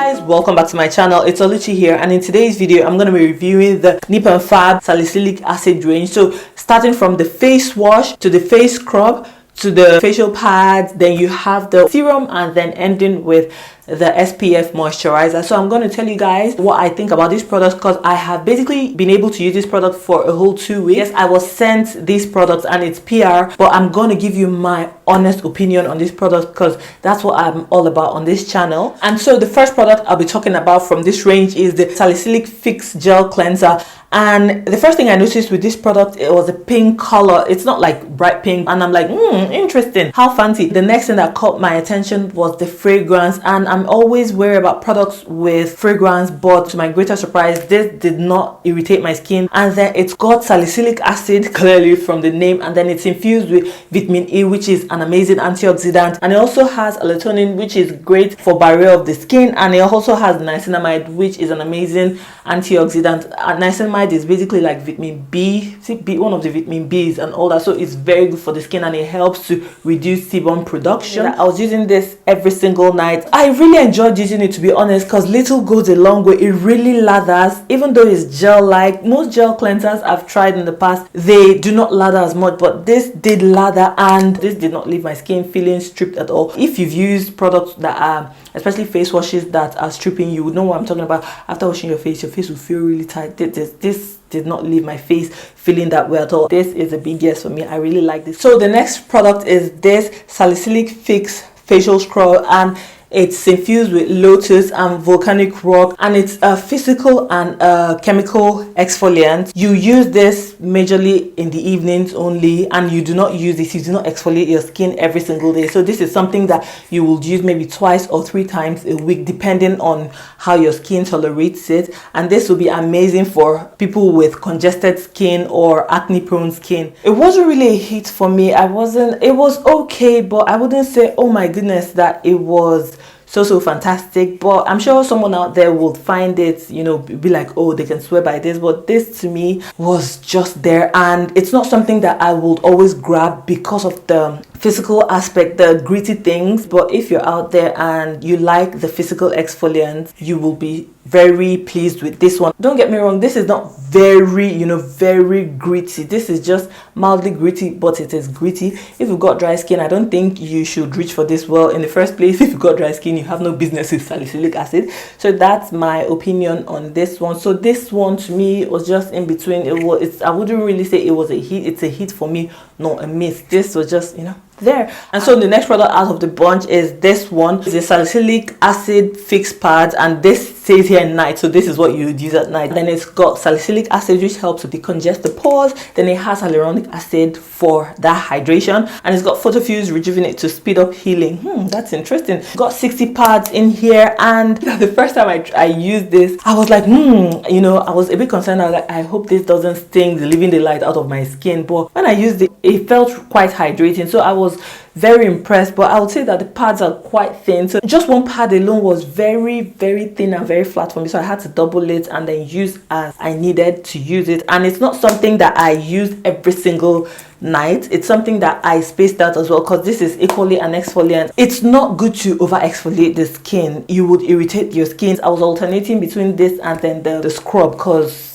Guys, welcome back to my channel. It's Oluchi here, and in today's video I'm going to be reviewing the NIP FAB salicylic acid range. So starting from the face wash to the face scrub to the facial pads, then you have the serum, and then ending with the SPF moisturizer. So I'm going to tell you guys what I think about this product, because I have basically been able to use this product for a whole 2 weeks. Yes, I was sent these products and it's PR, but I'm going to give you my honest opinion on this product because that's what I'm all about on this channel. And so the first product I'll be talking about from this range is the Salicylic Fix Gel Cleanser. And the first thing I noticed with this product, it was a pink color. It's not like bright pink, and I'm like, interesting, how fancy. The next thing that caught my attention was the fragrance, and I'm always wary about products with fragrance, but to my greater surprise, this did not irritate my skin. And then it's got salicylic acid, clearly from the name, and then it's infused with vitamin E, which is an amazing antioxidant, and it also has melatonin, which is great for barrier of the skin, and it also has niacinamide, which is an amazing antioxidant. Niacinamide is basically like vitamin B, one of the vitamin B's and all that, so it's very good for the skin and it helps to reduce sebum production. I was using this every single night. I really enjoyed using it, to be honest, because little goes a long way. It really lathers, even though it's gel like. Most gel cleansers I've tried in the past, they do not lather as much, but this did lather, and this did not leave my skin feeling stripped at all. If you've used products that are, especially face washes that are stripping, you would know what I'm talking about. After washing your face will feel really tight. This did not leave my face feeling that way at all. This is a big yes for me. I really like this. So the next product is this Salicylic Fix Facial Scrub, and it's infused with lotus and volcanic rock, and it's a physical and chemical exfoliant. You use this majorly in the evenings only, and you do not use this, you do not exfoliate your skin every single day. So this is something that you will use maybe 2 or 3 times a week, depending on how your skin tolerates it. And this will be amazing for people with congested skin or acne prone skin. It wasn't really a hit for me. It was okay, but I wouldn't say, oh my goodness, that it was so fantastic. But I'm sure someone out there will find it, be like, oh, they can swear by this. But this to me was just there, and it's not something that I would always grab because of the physical aspect, the gritty things. But if you're out there and you like the physical exfoliant, you will be very pleased with this one. Don't get me wrong, this is not very gritty. This is just mildly gritty, but it is gritty. If you've got dry skin, I don't think you should reach for this. Well, in the first place, if you've got dry skin, you have no business with salicylic acid. So that's my opinion on this one. So this one to me was just in between. I wouldn't really say it was a hit. It's a hit for me, not a miss. This was just there. And so the next product out of the bunch is this one. It's a salicylic acid fix pad, and this says here night, so this is what you would use at night. Then it's got salicylic acid, which helps to decongest the pores. Then it has hyaluronic acid for that hydration, and it's got photofuse rejuvenate to speed up healing. That's interesting. It's got 60 pads in here, and the first time I used this, I was like, I was a bit concerned. I was like, I hope this doesn't sting the living daylight out of my skin. But when I used it, it felt quite hydrating, so I was very impressed. But I would say that the pads are quite thin, so just one pad alone was very thin and very flat for me, so I had to double it and then use as I needed to use it. And it's not something that I use every single night. It's something that I spaced out as well, because this is equally an exfoliant. It's not good to over exfoliate the skin. You would irritate your skin. I was alternating between this and then the scrub, because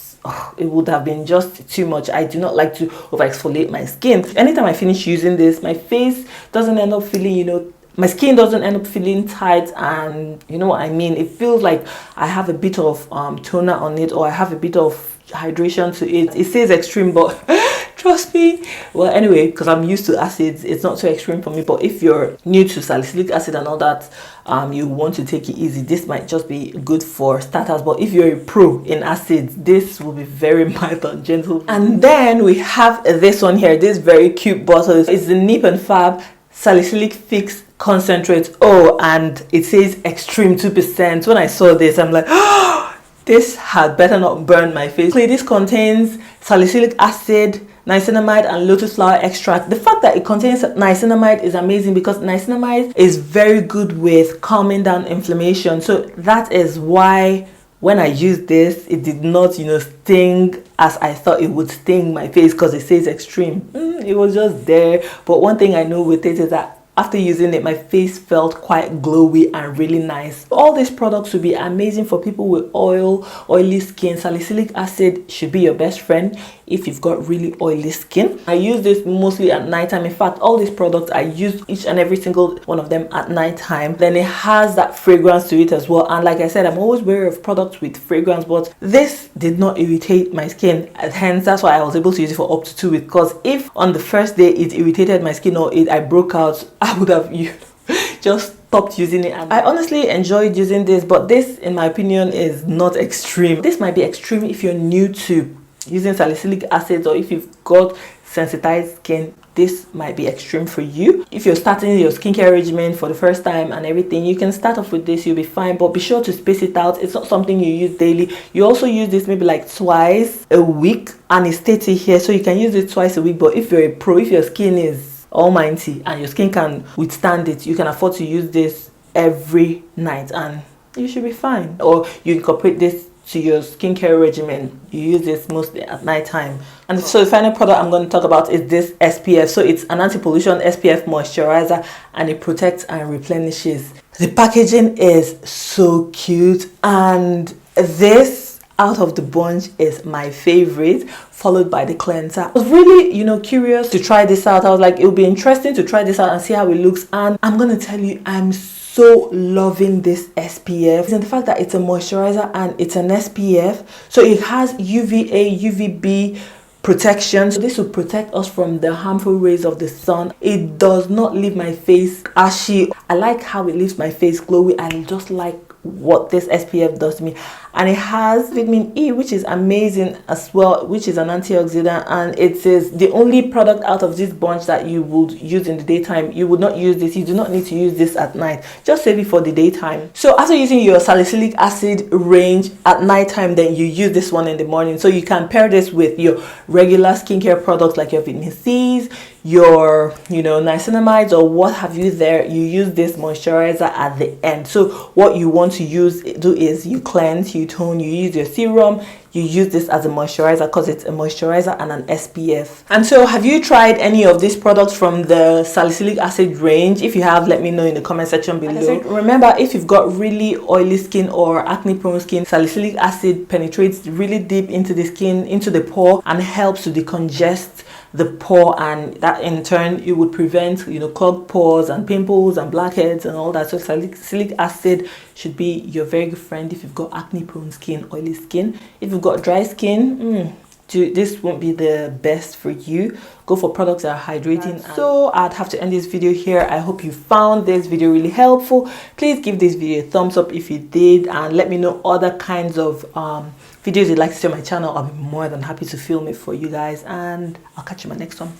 it would have been just too much. I do not like to over exfoliate my skin. Anytime I finish using this, my face doesn't end up feeling, my skin doesn't end up feeling tight, and you know what I mean. It feels like I have a bit of toner on it, or I have a bit of hydration to it. It says extreme, but trust me. Well, anyway, because I'm used to acids, it's not so extreme for me. But if you're new to salicylic acid and all that, you want to take it easy, this might just be good for starters. But if you're a pro in acids, this will be very mild and gentle. And then we have this one here, this very cute bottle. It's the NIP FAB Salicylic Fix Concentrate. Oh, and it says extreme 2%. When I saw this, I'm like, this had better not burn my face. This contains salicylic acid, niacinamide, and lotus flower extract. The fact that it contains niacinamide is amazing, because niacinamide is very good with calming down inflammation. So that is why when I used this, it did not, sting as I thought it would sting my face, because it says extreme. It was just there. But one thing I know with it is that after using it, my face felt quite glowy and really nice. All these products will be amazing for people with oily skin. Salicylic acid should be your best friend if you've got really oily skin. I use this mostly at nighttime. In fact, all these products, I use each and every single one of them at nighttime. Then it has that fragrance to it as well. And like I said, I'm always wary of products with fragrance, but this did not irritate my skin. Hence, that's why I was able to use it for up to 2 weeks. Because if on the first day it irritated my skin or I broke out, I would have just stopped using it. And I honestly enjoyed using this, but this, in my opinion, is not extreme. This might be extreme if you're new to using salicylic acid, or if you've got sensitized skin. This might be extreme for you. If you're starting your skincare regimen for the first time and everything, you can start off with this, you'll be fine, but be sure to space it out. It's not something you use daily. You also use this maybe like twice a week, and it states it here, so you can use it twice a week. But if you're a pro, if your skin is almighty and your skin can withstand it, you can afford to use this every night and you should be fine. Or you incorporate this to your skincare regimen. You use this mostly at night time. And so the final product I'm going to talk about is this SPF. So it's an anti-pollution SPF moisturizer, and it protects and replenishes. The packaging is so cute, and this out of the bunch is my favorite, followed by the cleanser. I was really, curious to try this out. I was like, it would be interesting to try this out and see how it looks. And I'm going to tell you, I'm so loving this SPF. And the fact that it's a moisturizer and it's an SPF, so it has UVA, UVB protection. So this will protect us from the harmful rays of the sun. It does not leave my face ashy. I like how it leaves my face glowy. I just like what this SPF does to me. And it has vitamin E, which is amazing as well, which is an antioxidant, and it is the only product out of this bunch that you would use in the daytime. You would not use this. You do not need to use this at night. Just save it for the daytime. So after using your salicylic acid range at nighttime, then you use this one in the morning. So you can pair this with your regular skincare products like your vitamin C's, your niacinamides, or what have you there. You use this moisturizer at the end. So what you want to do is you cleanse, you tone, you use your serum, you use this as a moisturizer because it's a moisturizer and an SPF. And so have you tried any of these products from the salicylic acid range? If you have, let me know in the comment section below. Remember, if you've got really oily skin or acne prone skin, salicylic acid penetrates really deep into the skin, into the pore, and helps to decongest the pore, and that in turn it would prevent clogged pores and pimples and blackheads and all that. So salicylic acid should be your very good friend if you've got acne prone skin, oily skin. If you've got dry skin, this won't be the best for you. Go for products that are hydrating. So I'd have to end this video here. I hope you found this video really helpful. Please give this video a thumbs up if you did, and let me know other kinds of videos you'd like to see on my channel. I'll be more than happy to film it for you guys, and I'll catch you in my next one.